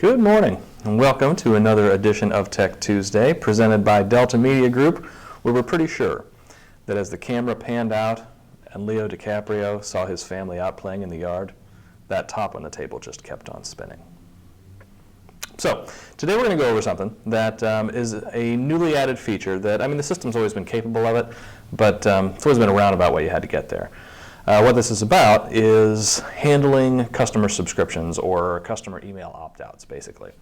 Good morning, and welcome to another edition of Tech Tuesday, presented by Delta Media Group, where we're pretty sure that as the camera panned out and Leo DiCaprio saw his family out playing in the yard, that top on the table just kept on spinning. So, today we're going to go over something that is a newly added feature that, the system's always been capable of it, but it's always been a roundabout way you had to get there. What this is about is handling customer subscriptions or customer email opt-outs, basically.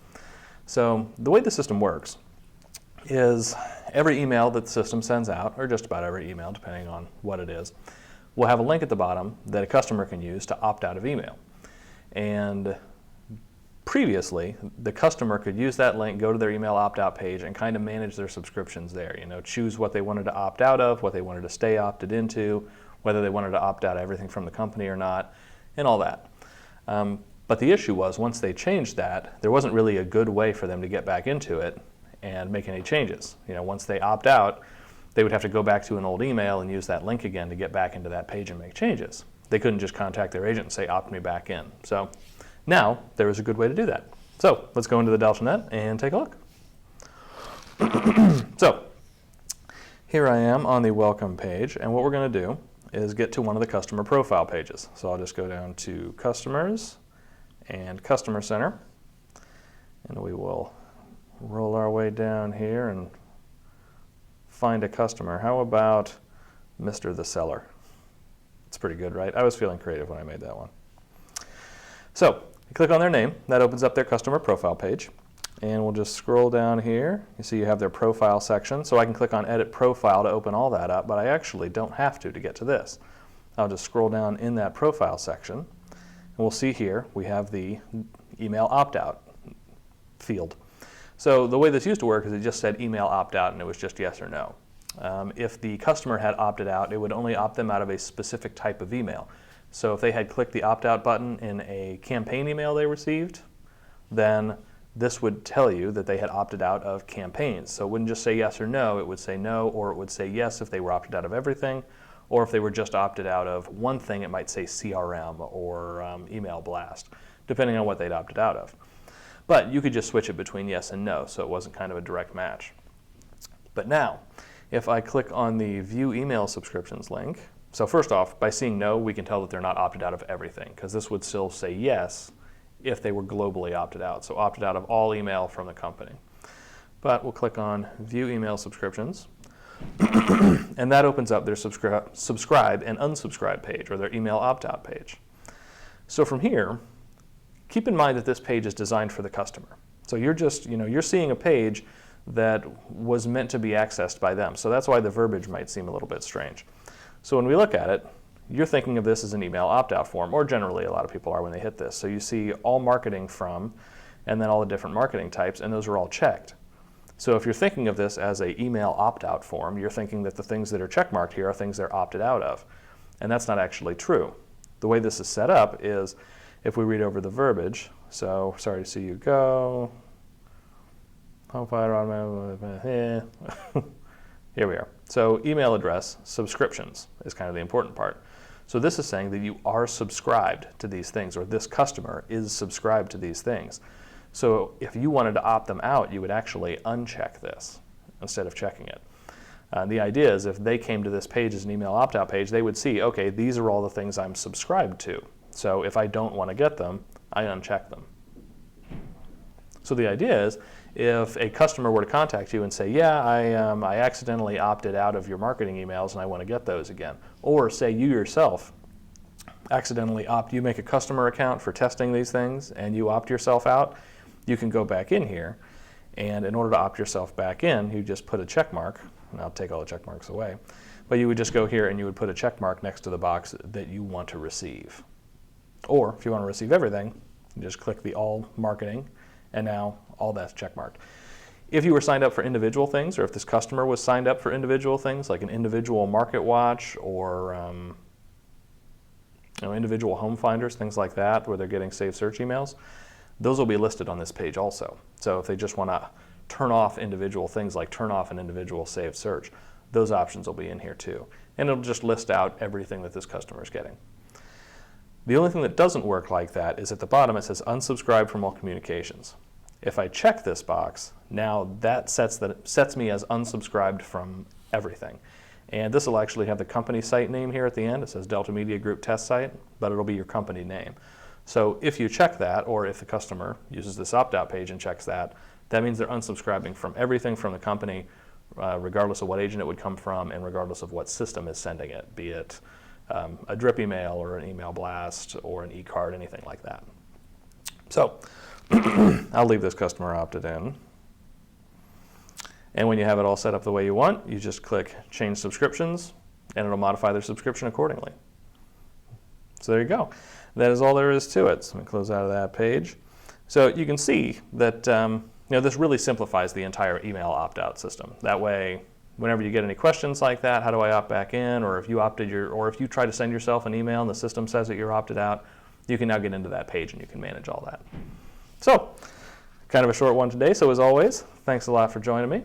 So the way the system works is every email that the system sends out, or just about every email, depending on what it is, will have a link at the bottom that a customer can use to opt out of email. And previously, the customer could use that link, go to their email opt-out page, and kind of manage their subscriptions there. Choose what they wanted to opt out of, what they wanted to stay opted into, whether they wanted to opt out of everything from the company or not, and all that. But the issue was, once they changed that, there wasn't really a good way for them to get back into it and make any changes. Once they opt out, they would have to go back to an old email and use that link again to get back into that page and make changes. They couldn't just contact their agent and say, opt me back in. So now there is a good way to do that. So let's go into the DeltaNet and take a look. So here I am on the welcome page, and what we're going to do is get to one of the customer profile pages. So I'll just go down to Customers and Customer Center, and we will roll our way down here and find a customer. How about Mr. the Seller? It's pretty good, right? I was feeling creative when I made that one. So you click on their name, that opens up their customer profile page, and we'll just scroll down here. You see you have their profile section, so I can click on Edit Profile to open all that up, but I actually don't have to get to this. I'll just scroll down in that profile section, and we'll see here we have the email opt-out field. So the way this used to work is it just said email opt-out, and it was just yes or no. If the customer had opted out, it would only opt them out of a specific type of email. So if they had clicked the opt-out button in a campaign email they received, then this would tell you that they had opted out of campaigns. So it wouldn't just say yes or no, it would say no, or it would say yes if they were opted out of everything, or if they were just opted out of one thing, it might say CRM or email blast, depending on what they'd opted out of. But you could just switch it between yes and no, so it wasn't kind of a direct match. But now, if I click on the View Email Subscriptions link, so first off, by seeing no, we can tell that they're not opted out of everything, because this would still say yes if they were globally opted out, so opted out of all email from the company. But we'll click on View Email Subscriptions, and that opens up their subscribe and unsubscribe page, or their email opt-out page. So from here, keep in mind that this page is designed for the customer. So you're seeing a page that was meant to be accessed by them. So that's why the verbiage might seem a little bit strange. So when we look at it, you're thinking of this as an email opt-out form, or generally a lot of people are when they hit this. So you see all marketing from, and then all the different marketing types, and those are all checked. So if you're thinking of this as an email opt-out form, you're thinking that the things that are checkmarked here are things they're opted out of. And that's not actually true. The way this is set up is, if we read over the verbiage, so sorry to see you go, here we are. So email address, subscriptions is kind of the important part. So this is saying that you are subscribed to these things, or this customer is subscribed to these things. So if you wanted to opt them out, you would actually uncheck this instead of checking it. The idea is if they came to this page as an email opt-out page, they would see, okay, these are all the things I'm subscribed to. So if I don't want to get them, I uncheck them. So the idea is, if a customer were to contact you and say, yeah, I accidentally opted out of your marketing emails and I want to get those again, or say you yourself accidentally you make a customer account for testing these things and you opt yourself out, you can go back in here, and in order to opt yourself back in, you just put a check mark, and I'll take all the check marks away, but you would just go here and you would put a check mark next to the box that you want to receive. Or if you want to receive everything, you just click the all marketing, and now all that's checkmarked. If you were signed up for individual things, or if this customer was signed up for individual things, like an individual market watch or individual home finders, things like that, where they're getting saved search emails, those will be listed on this page also. So if they just want to turn off individual things, like turn off an individual saved search, those options will be in here too. And it'll just list out everything that this customer is getting. The only thing that doesn't work like that is at the bottom it says unsubscribe from all communications. If I check this box, now that sets me as unsubscribed from everything. And this will actually have the company site name here at the end. It says Delta Media Group Test Site, but it'll be your company name. So if you check that, or if the customer uses this opt-out page and checks that, that means they're unsubscribing from everything from the company, regardless of what agent it would come from and regardless of what system is sending it, be it a drip email or an email blast or an e-card, anything like that. So I'll leave this customer opted in. And when you have it all set up the way you want, you just click Change Subscriptions, and it'll modify their subscription accordingly. So there you go. That is all there is to it. So let me close out of that page. So you can see that this really simplifies the entire email opt-out system. That way, whenever you get any questions like that, how do I opt back in, or if you try to send yourself an email and the system says that you're opted out, you can now get into that page and you can manage all that. So, kind of a short one today. So as always, thanks a lot for joining me.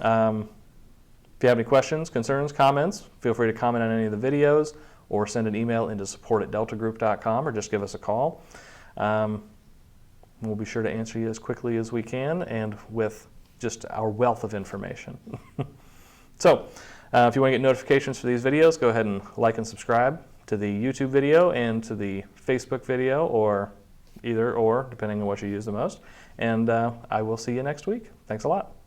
If you have any questions, concerns, comments, feel free to comment on any of the videos or send an email into support@deltagroup.com or just give us a call. We'll be sure to answer you as quickly as we can and with just our wealth of information. So if you want to get notifications for these videos, go ahead and like and subscribe to the YouTube video and to the Facebook video, or either or, depending on what you use the most. And I will see you next week. Thanks a lot.